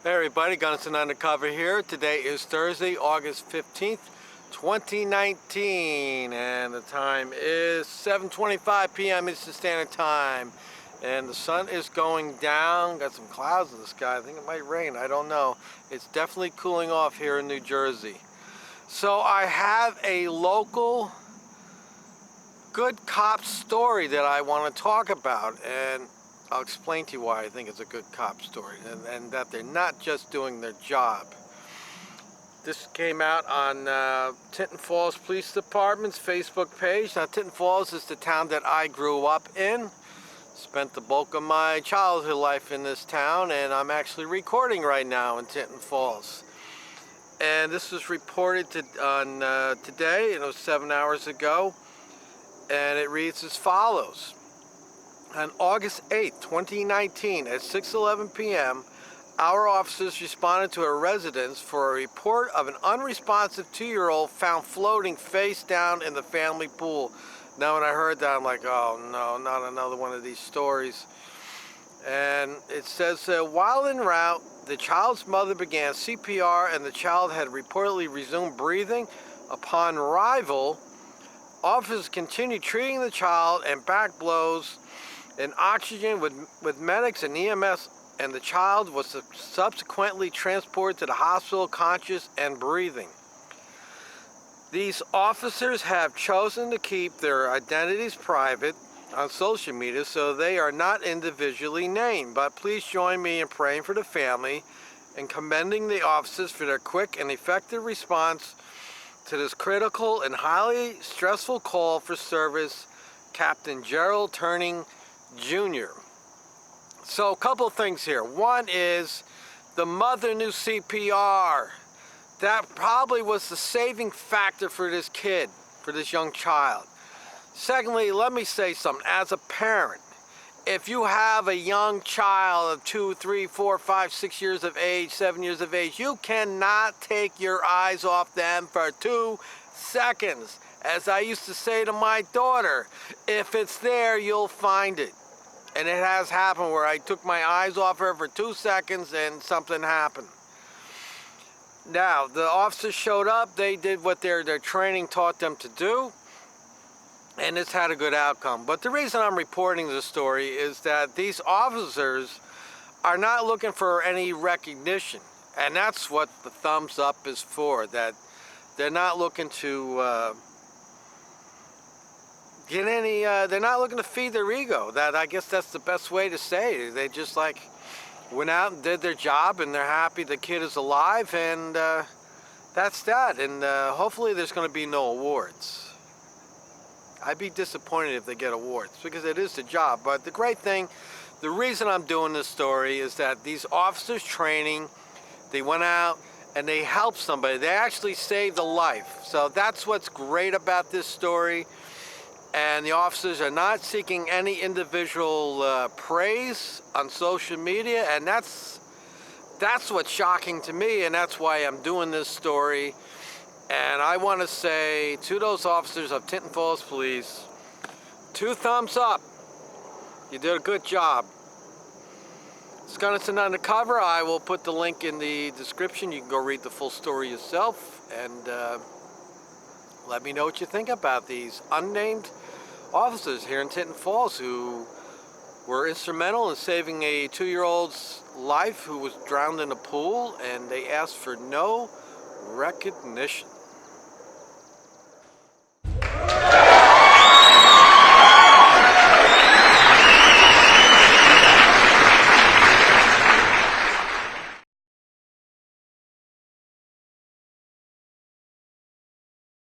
Hey everybody, Gunnison Undercover here. Today is Thursday, August 15th, 2019, and the time is 7:25 p.m. Eastern Standard Time, and the sun is going down. Got some clouds in the sky. I think it might rain. I don't know. It's definitely cooling off here in New Jersey. So I have a local good cop story that I want to talk about, and I'll explain to you why I think it's a good cop story, and that they're not just doing their job. This came out on Tinton Falls Police Department's Facebook page. Now, Tinton Falls is the town that I grew up in. Spent the bulk of my childhood life in this town, and I'm actually recording right now in Tinton Falls. And this was reported today, and it was 7 hours ago, and it reads as follows. On August 8, 2019, at 6:11 p.m., our officers responded to a residence for a report of an unresponsive 2-year-old found floating face down in the family pool. Now, when I heard that, I'm like, oh no, not another one of these stories. And it says, while en route, the child's mother began CPR and the child had reportedly resumed breathing. Upon arrival, officers continued treating the child and back blows and oxygen with medics and EMS, and the child was subsequently transported to the hospital conscious and breathing. These officers have chosen to keep their identities private on social media, so they are not individually named, but please join me in praying for the family and commending the officers for their quick and effective response to this critical and highly stressful call for service. Captain Gerald Turning Jr. So a couple of things here. One is the mother knew CPR. That probably was the saving factor for this kid, for this young child. Secondly, let me say something. As a parent, if you have a young child of 2, 3, 4, 5, 6 years of age, 7 years of age, you cannot take your eyes off them for 2 seconds. As I used to say to my daughter, if it's there, you'll find it. And it has happened where I took my eyes off her for 2 seconds and something happened. Now, the officers showed up. They did what their training taught them to do, and it's had a good outcome. But the reason I'm reporting this story is that these officers are not looking for any recognition, and that's what the thumbs up is for, that they're not looking to get any, they're not looking to feed their ego. That, I guess that's the best way to say it. They just like went out and did their job, and they're happy the kid is alive, and that's that. And hopefully there's going to be no awards. I'd be disappointed if they get awards, because it is the job. But the great thing, the reason I'm doing this story is that these officers training, they went out and they helped somebody. They actually saved a life. So that's what's great about this story. And the officers are not seeking any individual praise on social media, and that's what's shocking to me, and that's why I'm doing this story. And I want to say to those officers of Tinton Falls Police, 2 thumbs up. You did a good job. It's Gunnison Undercover. I will put the link in the description. You can go read the full story yourself, and let me know what you think about these unnamed officers here in Tinton Falls who were instrumental in saving a 2-year-old's life who was drowned in a pool, and they asked for no recognition.